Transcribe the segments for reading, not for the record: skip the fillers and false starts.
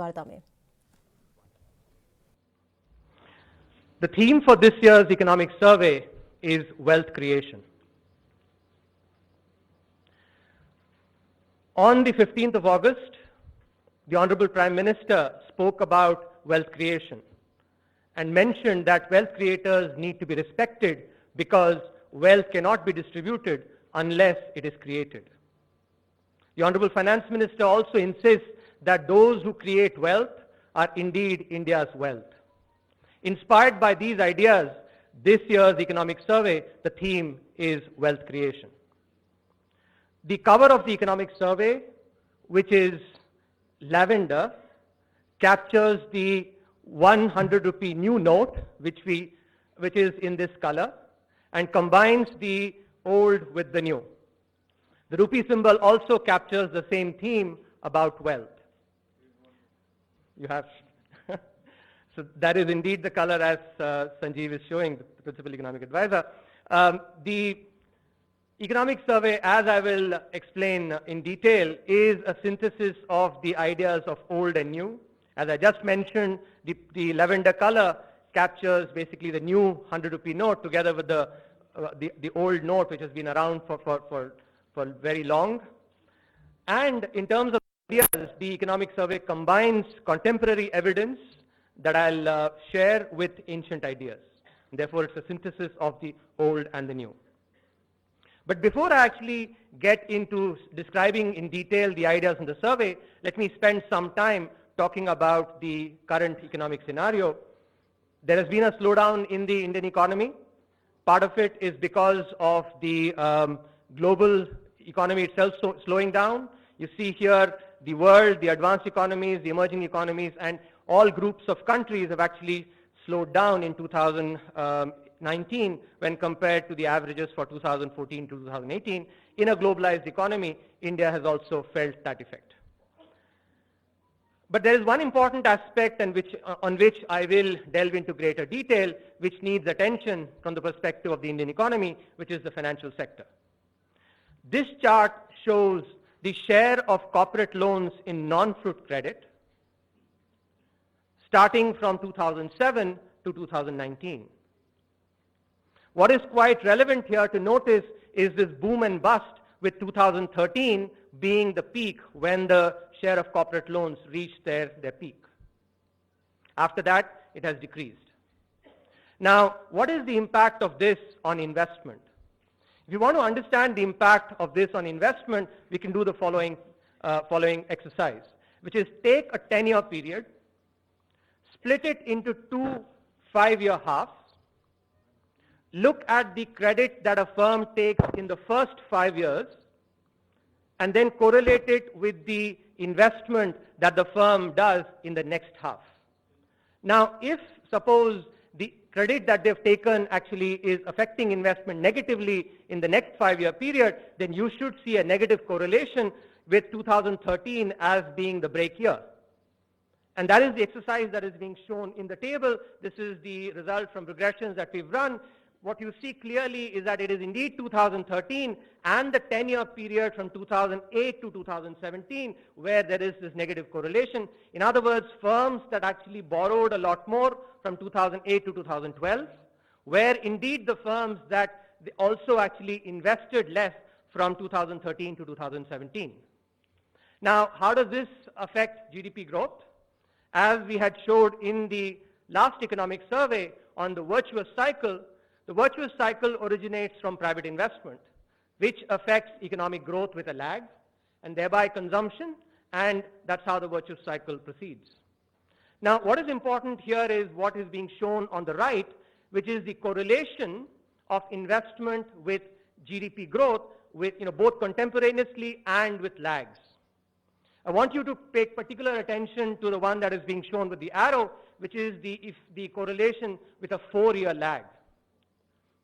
વાર્તા में। The theme for this year's economic survey is wealth creation. On the 15th of August, the Honorable Prime Minister spoke about wealth creation and mentioned that wealth creators need to be respected because wealth cannot be distributed unless it is created. The Honorable Finance Minister also insists that those who create wealth are indeed India's wealth. Inspired by these ideas, this year's economic survey, the theme is wealth creation. The cover of the economic survey, which is lavender, captures the 100 rupee new note, which is in this color, and combines the old with the new. The rupee symbol also captures the same theme about wealth. You have, so that is indeed the color as Sanjeev is showing, the principal economic advisor. The economic survey, as I will explain in detail, is a synthesis of the ideas of old and new. As I just mentioned, the lavender color captures basically the new 100 rupee note together with the old note which has been around for very long. And in terms of ideas, the economic survey combines contemporary evidence that I'll share with ancient ideas. Therefore, it's a synthesis of the old and the new. But before I actually get into describing in detail the ideas in the survey, let me spend some time talking about the current economic scenario. There has been a slowdown in the Indian economy. Part of it is because of the global economy itself slowing down. You see here the world, the advanced economies, the emerging economies, and all groups of countries have actually slowed down in 2019 when compared to the averages for 2014 to 2018. In a globalized economy, India has also felt that effect. But there is one important aspect on which I will delve into greater detail, which needs attention from the perspective of the Indian economy, which is the financial sector. This chart shows the share of corporate loans in non-fruit credit starting from 2007 to 2019. What is quite relevant here to notice is this boom and bust, with 2013 being the peak when the share of corporate loans reached their peak. After that, it has decreased. Now, what is the impact of this on investment? If you want to understand the impact of this on investment, we can do the following exercise, which is take a 10-year period, split it into two 5-year halves, look at the credit that a firm takes in the first 5 years, and then correlate it with the investment that the firm does in the next half. Now, if suppose the credit that they've taken actually is affecting investment negatively in the next 5-year period, then you should see a negative correlation with 2013 as being the break year. And that is the exercise that is being shown in the table. This is the result from regressions that we've run. What you see clearly is that it is indeed 2013 and the 10-year period from 2008 to 2017 where there is this negative correlation. In other words, firms that actually borrowed a lot more from 2008 to 2012 were indeed the firms that also actually invested less from 2013 to 2017. Now, how does this affect GDP growth? As we had showed in the last economic survey on the virtuous cycle, the virtuous cycle originates from private investment, which affects economic growth with a lag, and thereby consumption, and that's how the virtuous cycle proceeds. Now, what is important here is what is being shown on the right, which is the correlation of investment with GDP growth, with both contemporaneously and with lags. I want you to pay particular attention to the one that is being shown with the arrow, which is the correlation with a 4-year lag,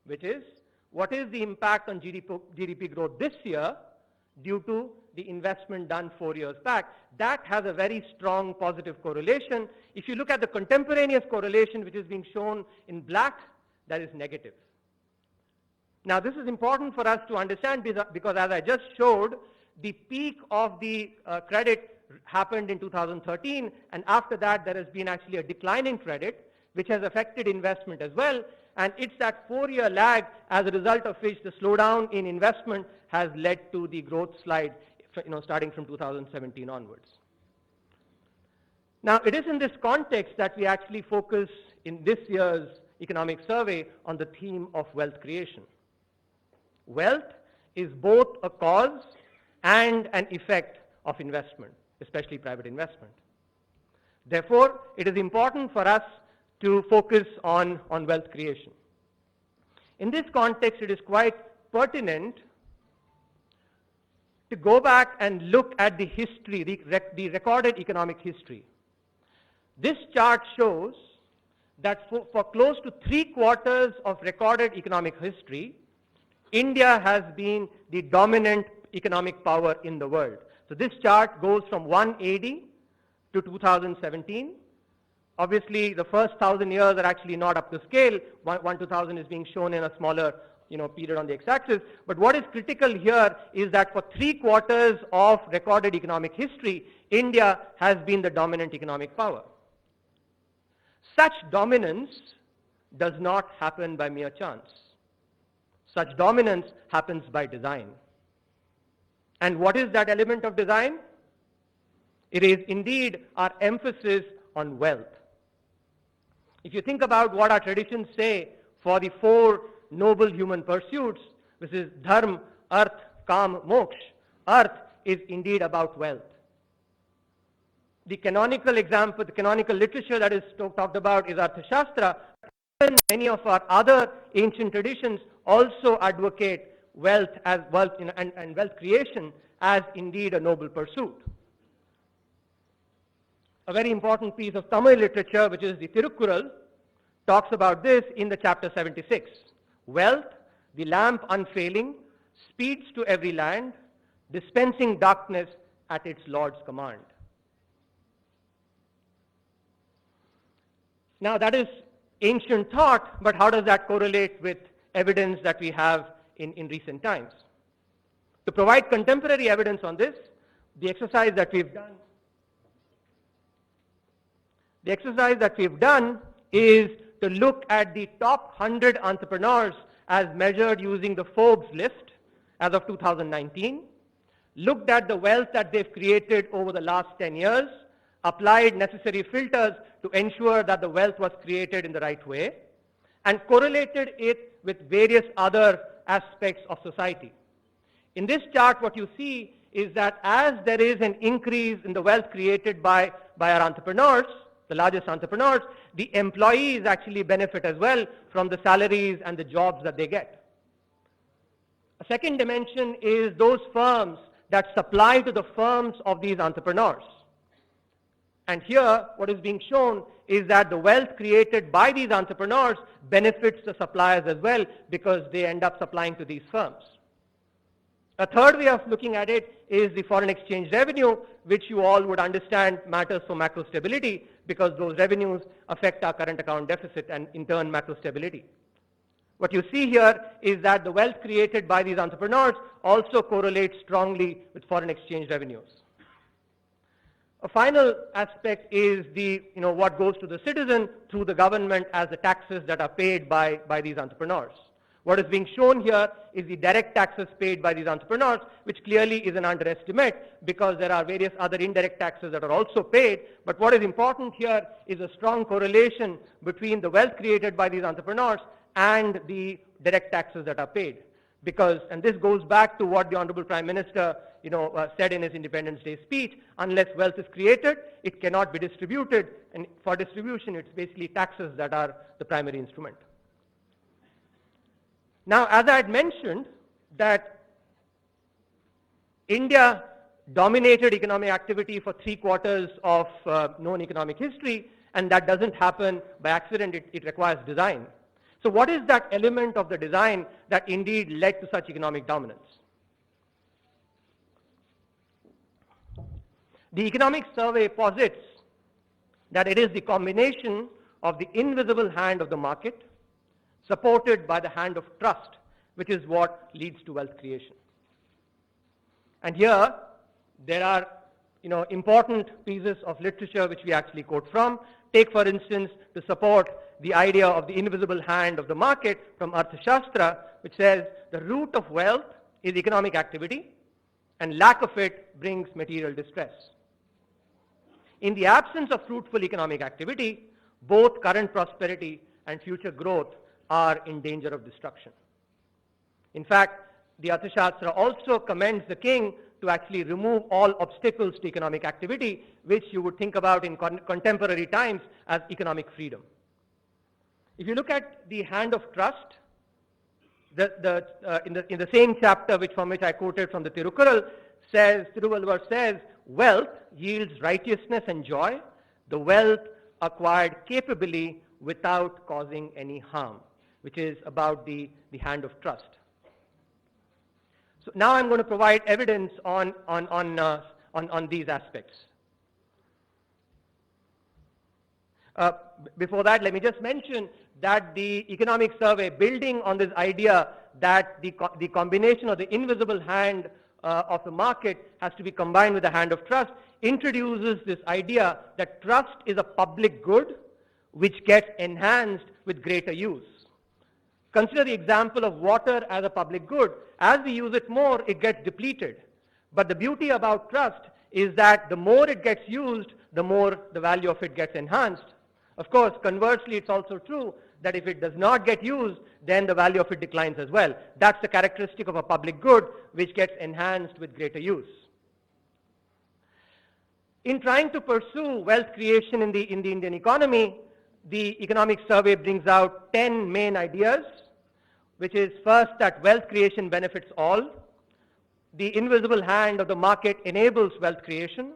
which is what is the impact on GDP growth this year due to the investment done 4 years back. That has a very strong positive correlation. If you look at the contemporaneous correlation, which is being shown in black, that is negative. Now, this is important for us to understand because as I just showed, the peak of the credit happened in 2013, and after that there has been actually a decline in credit, which has affected investment as well, and it's that 4-year lag as a result of which the slowdown in investment has led to the growth slide, starting from 2017 onwards. Now, it is in this context that we actually focus in this year's economic survey on the theme of wealth creation. Wealth is both a cause and an effect of investment, especially private investment. Therefore, it is important for us to focus on wealth creation. In this context, it is quite pertinent to go back and look at the history, the recorded economic history. This chart shows that for close to 3/4 of recorded economic history, India has been the dominant economic power in the world. So this chart goes from 180 to 2017. Obviously, the first 1,000 years are actually not up to scale. 1 to 1,000 is being shown in a smaller period on the x-axis. But what is critical here is that for 3/4 of recorded economic history, India has been the dominant economic power. Such dominance does not happen by mere chance. Such dominance happens by design. And what is that element of design? It is indeed our emphasis on wealth. If you think about what our traditions say for the 4 noble human pursuits, which is dharma, arth, kam, moksha, arth is indeed about wealth. The canonical example, the canonical literature that is talked about is Arthashastra. Many of our other ancient traditions also advocate wealth as wealth and wealth creation as indeed a noble pursuit. A very important piece of Tamil literature, which is the Tirukkural, talks about this in the chapter 76. Wealth, the lamp unfailing, speeds to every land, dispensing darkness at its Lord's command. Now that is ancient thought, but how does that correlate with evidence that we have in recent times? To provide contemporary evidence on this, the exercise that we've done is to look at the top 100 entrepreneurs as measured using the Forbes list as of 2019, looked at the wealth that they've created over the last 10 years, applied necessary filters to ensure that the wealth was created in the right way, and correlated it with various other aspects of society. In this chart, what you see is that as there is an increase in the wealth created by our entrepreneurs, the largest entrepreneurs, the employees actually benefit as well from the salaries and the jobs that they get. A second dimension is those firms that supply to the firms of these entrepreneurs. And here, what is being shown is that the wealth created by these entrepreneurs benefits the suppliers as well because they end up supplying to these firms. A third way of looking at it is the foreign exchange revenue, which you all would understand matters for macro stability because those revenues affect our current account deficit and in turn macro stability. What you see here is that the wealth created by these entrepreneurs also correlates strongly with foreign exchange revenues. A final aspect is what goes to the citizen through the government as the taxes that are paid by these entrepreneurs. What is being shown here is the direct taxes paid by these entrepreneurs, which clearly is an underestimate because there are various other indirect taxes that are also paid. But what is important here is a strong correlation between the wealth created by these entrepreneurs and the direct taxes that are paid. Because, and this goes back to what the Honorable Prime Minister said in his Independence Day speech, unless wealth is created, it cannot be distributed. And for distribution, it's basically taxes that are the primary instrument. Now, as I had mentioned, that India dominated economic activity for 3/4 of known economic history, and that doesn't happen by accident, it requires design. So what is that element of the design that indeed led to such economic dominance? The economic survey posits that it is the combination of the invisible hand of the market supported by the hand of trust, which is what leads to wealth creation. And here, there are important pieces of literature which we actually quote from. Take, for instance, to support the idea of the invisible hand of the market from Arthashastra, which says the root of wealth is economic activity, and lack of it brings material distress. In the absence of fruitful economic activity, both current prosperity and future growth are in danger of destruction. In fact, the Arthashastra also commends the king to actually remove all obstacles to economic activity, which you would think about in contemporary times as economic freedom. If you look at the hand of trust, in the same chapter from which I quoted from the Tirukkural, Tiruvalluvar says, wealth yields righteousness and joy, the wealth acquired capably without causing any harm, which is about the hand of trust. So now I'm going to provide evidence on these aspects. Before that, let me just mention that the economic survey, building on this idea that the combination of the invisible hand of the market has to be combined with the hand of trust, introduces this idea that trust is a public good which gets enhanced with greater use. Consider the example of water as a public good. As we use it more, it gets depleted. But the beauty about trust is that the more it gets used, the more the value of it gets enhanced. Of course, conversely, it's also true that if it does not get used, then the value of it declines as well. That's the characteristic of a public good which gets enhanced with greater use. In trying to pursue wealth creation in the Indian economy, the economic survey brings out 10 main ideas, which is first that wealth creation benefits all. The invisible hand of the market enables wealth creation.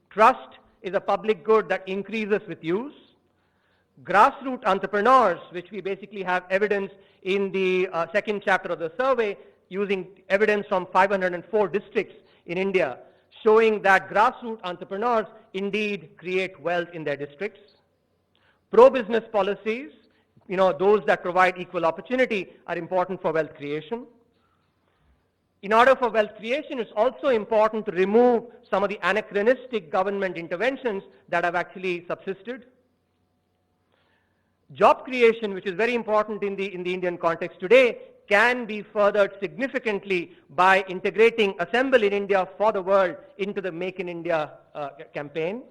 Trust is a public good that increases with use. Grassroots entrepreneurs, which we basically have evidence in the second chapter of the survey, using evidence from 504 districts in India, showing that grassroots entrepreneurs indeed create wealth in their districts. Pro-business policies, those that provide equal opportunity, are important for wealth creation. In order for wealth creation, it's also important to remove some of the anachronistic government interventions that have actually subsisted. Job creation, which is very important in the Indian context today, can be furthered significantly by integrating Assemble in India for the World into the Make in India campaign.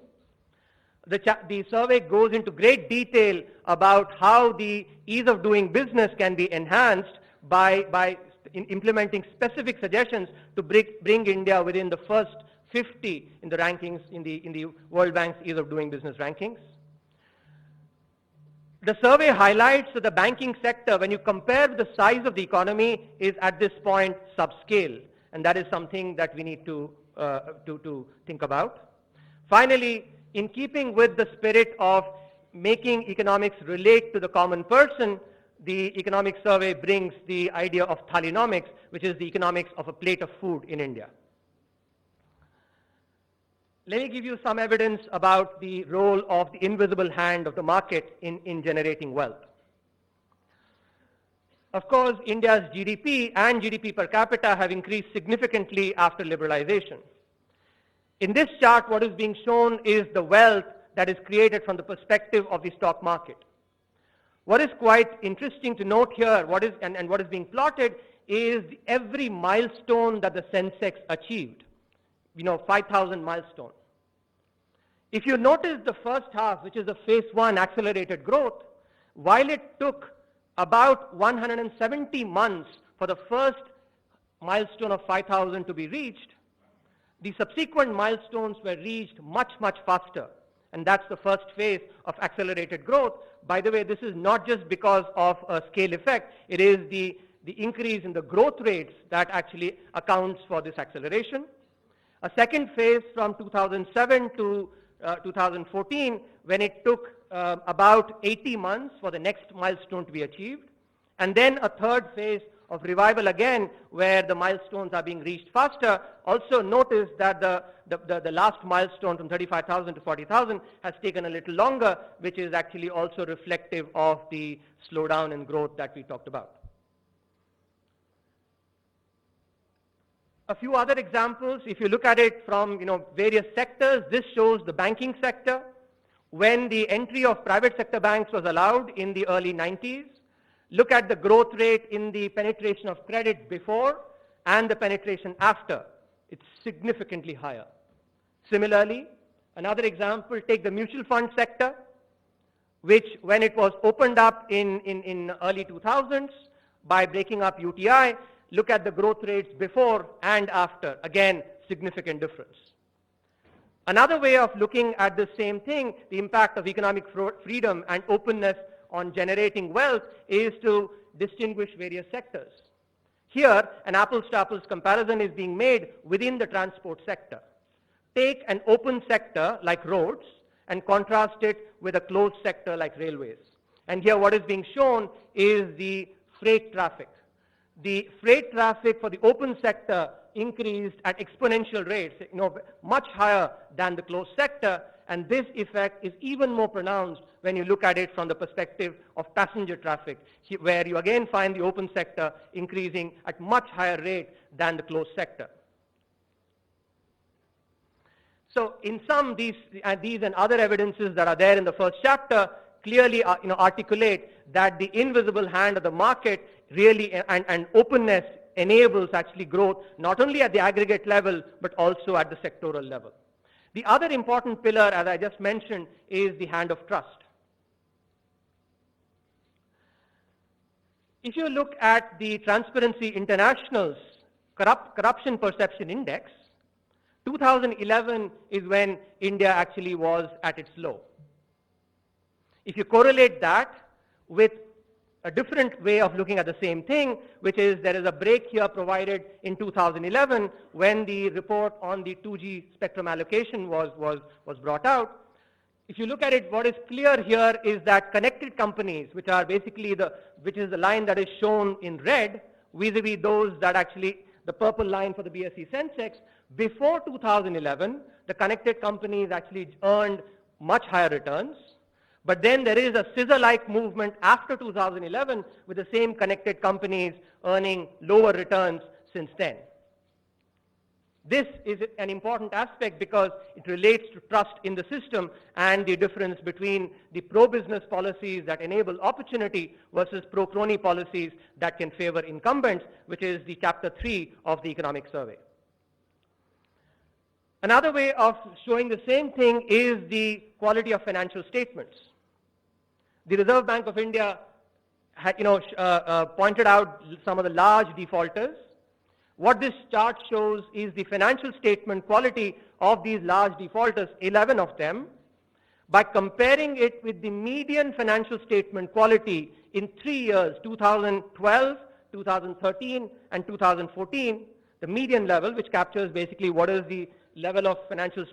The survey goes into great detail about how the ease of doing business can be enhanced by implementing specific suggestions to bring India within the first 50 in the rankings in the World Bank's ease of doing business rankings. The survey highlights that the banking sector, when you compare the size of the economy, is at this point subscale, and that is something that we need to think about. Finally, in keeping with the spirit of making economics relate to the common person, the economic survey brings the idea of thalinomics, which is the economics of a plate of food in India. Let me give you some evidence about the role of the invisible hand of the market in generating wealth. Of course, India's GDP and GDP per capita have increased significantly after liberalization. In this chart, what is being shown is the wealth that is created from the perspective of the stock market. What is quite interesting to note here, what is being plotted, is every milestone that the Sensex achieved. 5,000 milestone. If you notice the first half, which is the phase 1 accelerated growth, while it took about 170 months for the first milestone of 5,000 to be reached, the subsequent milestones were reached much, much faster. And that's the first phase of accelerated growth. By the way, this is not just because of a scale effect. It is the increase in the growth rates that actually accounts for this acceleration. A second phase from 2007 to 2014, when it took about 80 months for the next milestone to be achieved. And then a third phase of revival again, where the milestones are being reached faster. Also notice that the last milestone from 35,000 to 40,000 has taken a little longer, which is actually also reflective of the slowdown in growth that we talked about. A few other examples, if you look at it from various sectors, this shows the banking sector. When the entry of private sector banks was allowed in the early 90s, look at the growth rate in the penetration of credit before and the penetration after. It's significantly higher. Similarly, another example, take the mutual fund sector, which when it was opened up in early 2000s by breaking up UTI, look at the growth rates before and after. Again, significant difference. Another way of looking at the same thing, the impact of economic freedom and openness on generating wealth, is to distinguish various sectors. Here, an apples-to-apples comparison is being made within the transport sector. Take an open sector like roads and contrast it with a closed sector like railways. And here what is being shown is the freight traffic. The freight traffic for the open sector increased at exponential rates, much higher than the closed sector, and this effect is even more pronounced when you look at it from the perspective of passenger traffic, where you again find the open sector increasing at much higher rate than the closed sector. So in sum, these and other evidences that are there in the first chapter clearly articulate that the invisible hand of the market really and openness enables actually growth not only at the aggregate level but also at the sectoral level. The other important pillar, as I just mentioned, is the hand of trust. If you look at the Transparency International's Corruption Perception Index, 2011 is when India actually was at its low. If you correlate that with a different way of looking at the same thing, which is there is a break here provided in 2011 when the report on the 2G spectrum allocation was brought out. If you look at it, what is clear here is that connected companies, which are basically which is the line that is shown in red, vis-a-vis those that actually, the purple line for the BSE Sensex, before 2011, the connected companies actually earned much higher returns. But then there is a scissor-like movement after 2011 with the same connected companies earning lower returns since then. This is an important aspect because it relates to trust in the system and the difference between the pro-business policies that enable opportunity versus pro-crony policies that can favor incumbents, which is the chapter 3 of the economic survey. Another way of showing the same thing is the quality of financial statements. The Reserve Bank of India had, pointed out some of the large defaulters. What this chart shows is the financial statement quality of these large defaulters, 11 of them, by comparing it with the median financial statement quality in 3 years, 2012, 2013, and 2014, the median level, which captures basically what is the level of financial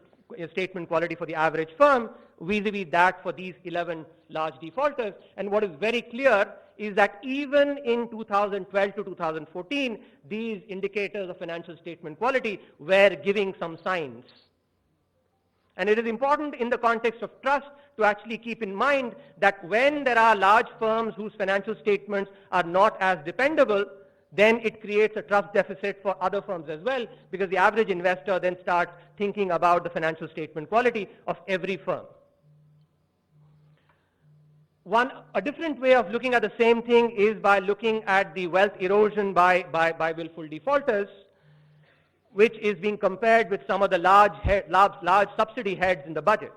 statement quality for the average firm, vis-a-vis that for these 11 large defaulters. And what is very clear is that even in 2012 to 2014, these indicators of financial statement quality were giving some signs. And it is important in the context of trust to actually keep in mind that when there are large firms whose financial statements are not as dependable, then it creates a trust deficit for other firms as well, because the average investor then starts thinking about the financial statement quality of every firm. A different way of looking at the same thing is by looking at the wealth erosion by willful defaulters, which is being compared with some of the large subsidy heads in the budget.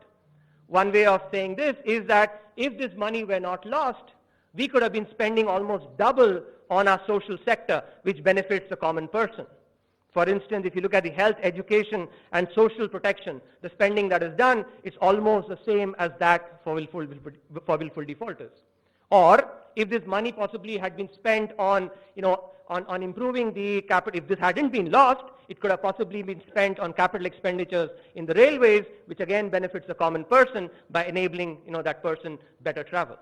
One way of saying this is that if this money were not lost, we could have been spending almost double on our social sector, which benefits the common person. For instance, if you look at the health, education, and social protection, the spending that is done, it's almost the same as that for willful defaulters. Or if this money possibly had been spent on improving the capital, if this hadn't been lost, it could have possibly been spent on capital expenditures in the railways, which again benefits the common person by enabling that person better travel.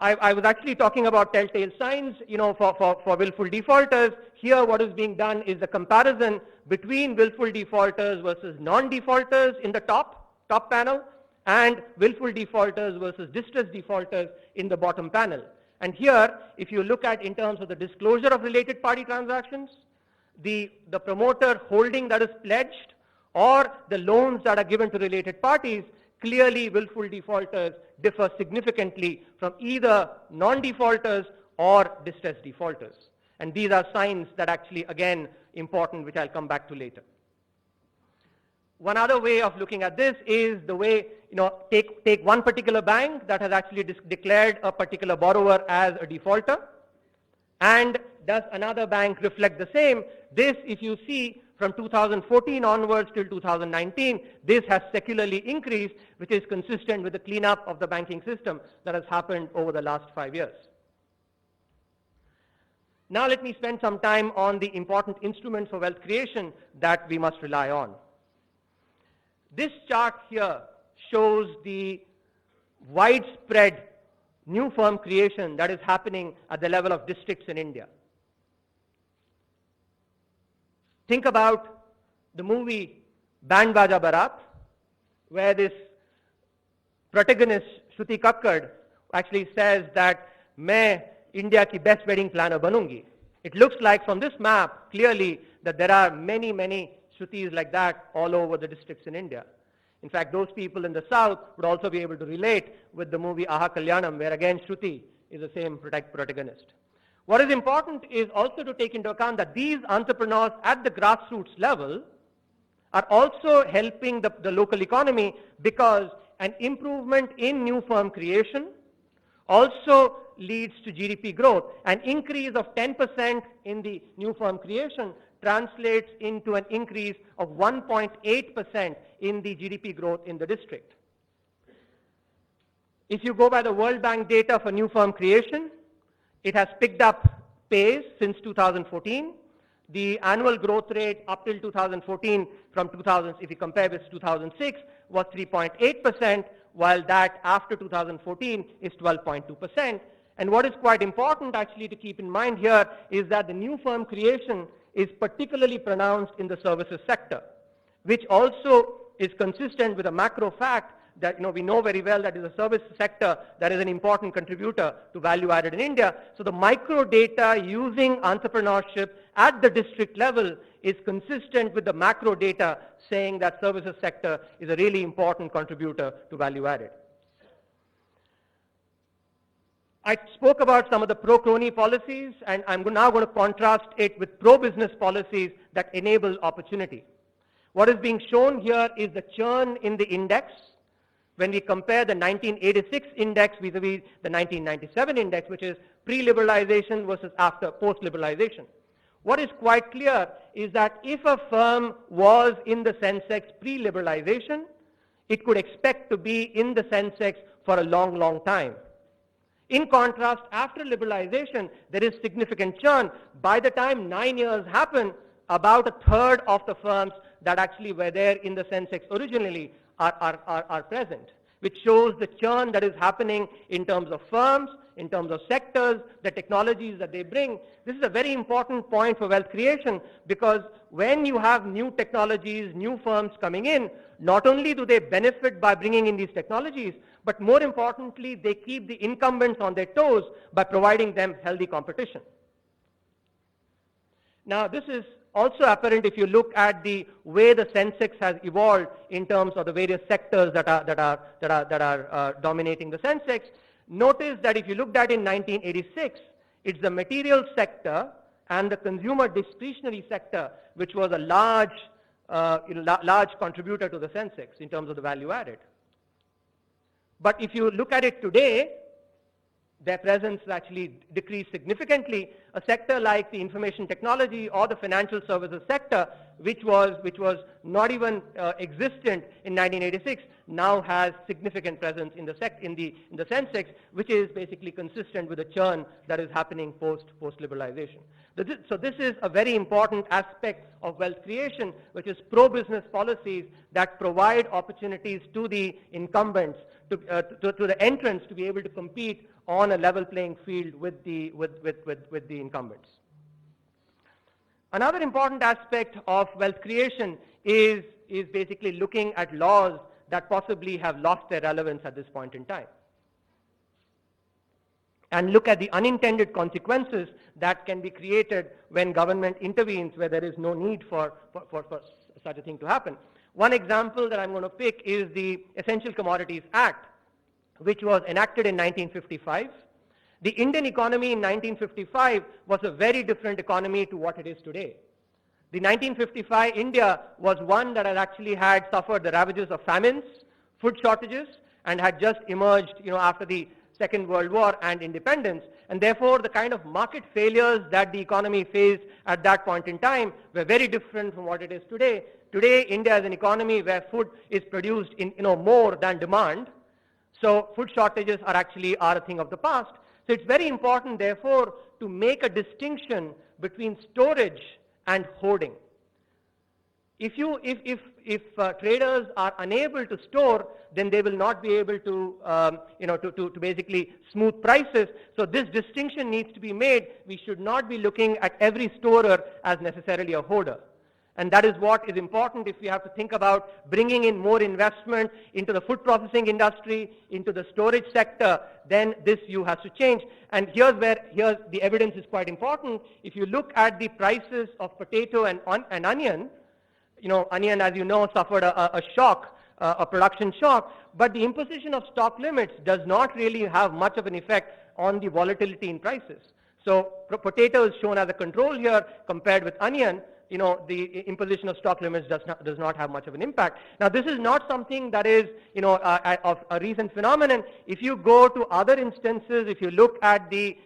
I was actually talking about telltale signs, for willful defaulters. Here what is being done is the comparison between willful defaulters versus non-defaulters in the top panel and willful defaulters versus distressed defaulters in the bottom panel. And here, if you look at in terms of the disclosure of related party transactions, the promoter holding that is pledged or the loans that are given to related parties, clearly willful defaulters differ significantly from either non-defaulters or distressed defaulters. And these are signs that actually, again, important, which I'll come back to later. One other way of looking at this is the way, take one particular bank that has actually declared a particular borrower as a defaulter, and does another bank reflect the same? This, if you see, from 2014 onwards till 2019, this has secularly increased, which is consistent with the cleanup of the banking system that has happened over the last 5 years. Now let me spend some time on the important instruments for wealth creation that we must rely on. This chart here shows the widespread new firm creation that is happening at the level of districts in India. Think about the movie Band Baja Barat, where this protagonist, Shruti Kakkad, actually says that, "Main India ki best wedding planner banungi." It looks like from this map, clearly, that there are many, many Shrutis like that all over the districts in India. In fact, those people in the south would also be able to relate with the movie Aha Kalyanam, where again Shruti is the same protagonist. What is important is also to take into account that these entrepreneurs at the grassroots level are also helping the local economy, because an improvement in new firm creation also leads to GDP growth. An increase of 10% in the new firm creation translates into an increase of 1.8% in the GDP growth in the district. If you go by the World Bank data for new firm creation, it has picked up pace since 2014. The annual growth rate up till 2014 from 2000, if you compare with 2006, was 3.8%, while that after 2014 is 12.2%. And what is quite important actually to keep in mind here is that the new firm creation is particularly pronounced in the services sector, which also is consistent with a macro fact that we know very well that is a service sector that is an important contributor to value added in India. So the micro data using entrepreneurship at the district level is consistent with the macro data saying that services sector is a really important contributor to value added. I spoke about some of the pro-crony policies, and I'm now going to contrast it with pro-business policies that enable opportunity. What is being shown here is the churn in the index when we compare the 1986 index vis-a-vis the 1997 index, which is pre-liberalization versus after post-liberalization. What is quite clear is that if a firm was in the Sensex pre-liberalization, it could expect to be in the Sensex for a long, long time. In contrast, after liberalization, there is significant churn. By the time 9 years happen, about a third of the firms that actually were there in the Sensex originally are present, which shows the churn that is happening in terms of firms, in terms of sectors, the technologies that they bring. This is a very important point for wealth creation, because when you have new technologies, new firms coming in, not only do they benefit by bringing in these technologies, but more importantly, they keep the incumbents on their toes by providing them healthy competition. Now, this is also apparent if you look at the way the Sensex has evolved in terms of the various sectors that are dominating the Sensex. Notice that if you looked at in 1986, it's the material sector and the consumer discretionary sector which was a large contributor to the Sensex in terms of the value added. But if you look at it today, their presence actually decreased significantly. A sector like the information technology or the financial services sector, which was not even existent in 1986, now has significant presence in the Sensex, which is basically consistent with the churn that is happening post-liberalization. So this is a very important aspect of wealth creation, which is pro-business policies that provide opportunities to the incumbents, to the entrants, to be able to compete on a level playing field with the incumbents. Another important aspect of wealth creation is basically looking at laws that possibly have lost their relevance at this point in time. and look at the unintended consequences that can be created when government intervenes where there is no need for such a thing to happen. One example that I'm going to pick is the Essential Commodities Act, which was enacted in 1955. The Indian economy in 1955 was a very different economy to what it is today. The 1955 India was one that had suffered the ravages of famines, food shortages, and had just emerged, after the Second World War and independence, and therefore the kind of market failures that the economy faced at that point in time were very different from what it is today. Today, India is an economy where food is produced in more than demand, so food shortages are a thing of the past. So it's very important, therefore, to make a distinction between storage and hoarding. If traders are unable to store, then they will not be able to, to basically smooth prices. So this distinction needs to be made. We should not be looking at every storer as necessarily a hoarder. And that is what is important if we have to think about bringing in more investment into the food processing industry, into the storage sector, then this view has to change. And here's the evidence is quite important. If you look at the prices of potato and onion, onion, as you know, suffered a shock, a production shock, but the imposition of stock limits does not really have much of an effect on the volatility in prices. So potato is shown as a control here compared with onion. The imposition of stock limits does not have much of an impact. Now, this is not something that is, of a recent phenomenon. If you go to other instances, if you look at the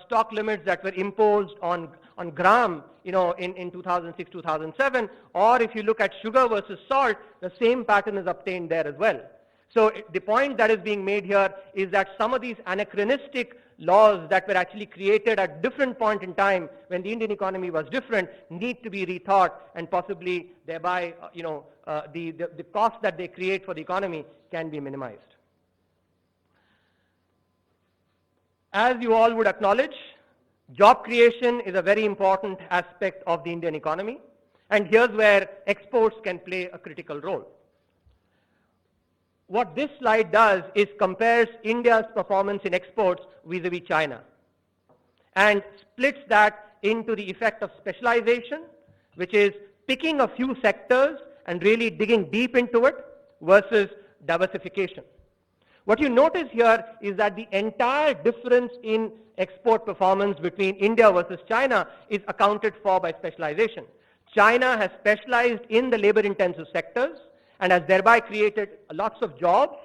stock limits that were imposed on gram, in 2006, 2007, or if you look at sugar versus salt, the same pattern is obtained there as well. So the point that is being made here is that some of these anachronistic laws that were actually created at different point in time when the Indian economy was different need to be rethought, and possibly thereby, the cost that they create for the economy can be minimized. As you all would acknowledge, job creation is a very important aspect of the Indian economy, and here's where exports can play a critical role. What this slide does is compares India's performance in exports vis-a-vis China and splits that into the effect of specialization, which is picking a few sectors and really digging deep into it, versus diversification. What you notice here is that the entire difference in export performance between India versus China is accounted for by specialization. China has specialized in the labor-intensive sectors and has thereby created lots of jobs,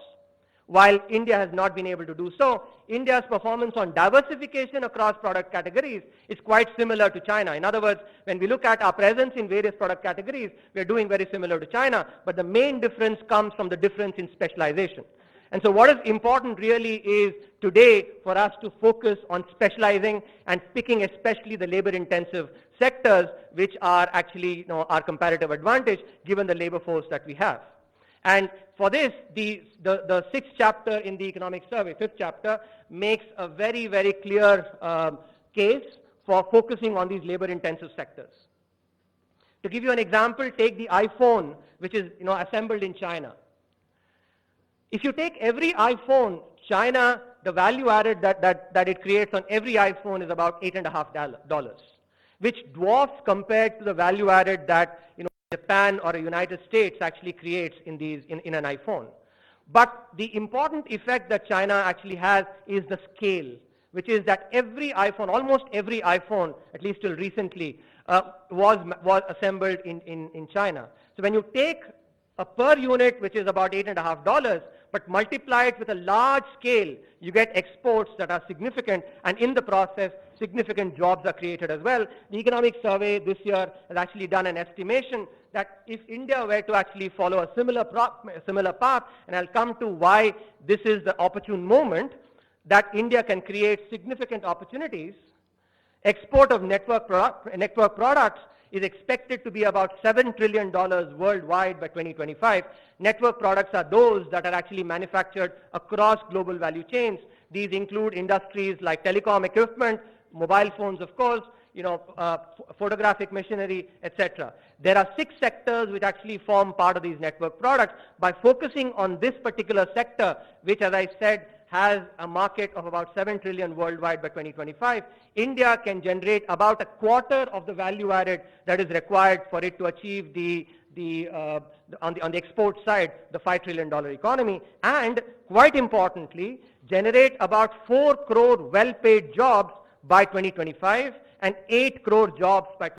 while India has not been able to do so. India's performance on diversification across product categories is quite similar to China. In other words, when we look at our presence in various product categories, we are doing very similar to China, but the main difference comes from the difference in specialization. And so what is important really is today for us to focus on specializing and picking especially the labor-intensive sectors, which are actually our comparative advantage given the labor force that we have. And for this, the sixth chapter in the economic survey, fifth chapter, makes a very, very clear case for focusing on these labor-intensive sectors. To give you an example, take the iPhone, which is assembled in China. If you take every iPhone, China, the value added that it creates on every iPhone is about $8.50, which dwarfs compared to the value added that Japan or the United States actually creates in an iPhone. But the important effect that China actually has is the scale, which is that every iPhone, almost every iPhone, at least till recently, was assembled in China. So when you take a per unit, which is about $8.50, but multiply it with a large scale, you get exports that are significant, and in the process, significant jobs are created as well. The economic survey this year has actually done an estimation that if India were to actually follow a similar path, and I'll come to why this is the opportune moment, that India can create significant opportunities. Export of network products is expected to be about $7 trillion worldwide by 2025. Network products are those that are actually manufactured across global value chains. These include industries like telecom equipment, mobile phones, of course, photographic machinery, etc. There are 6 sectors which actually form part of these network products. By focusing on this particular sector, which, as I said, has a market of about 7 trillion worldwide by 2025. India can generate about a quarter of the value added that is required for it to achieve on the export side, the $5 trillion economy, and quite importantly, generate about 4 crore well-paid jobs by 2025 and 8 crore jobs by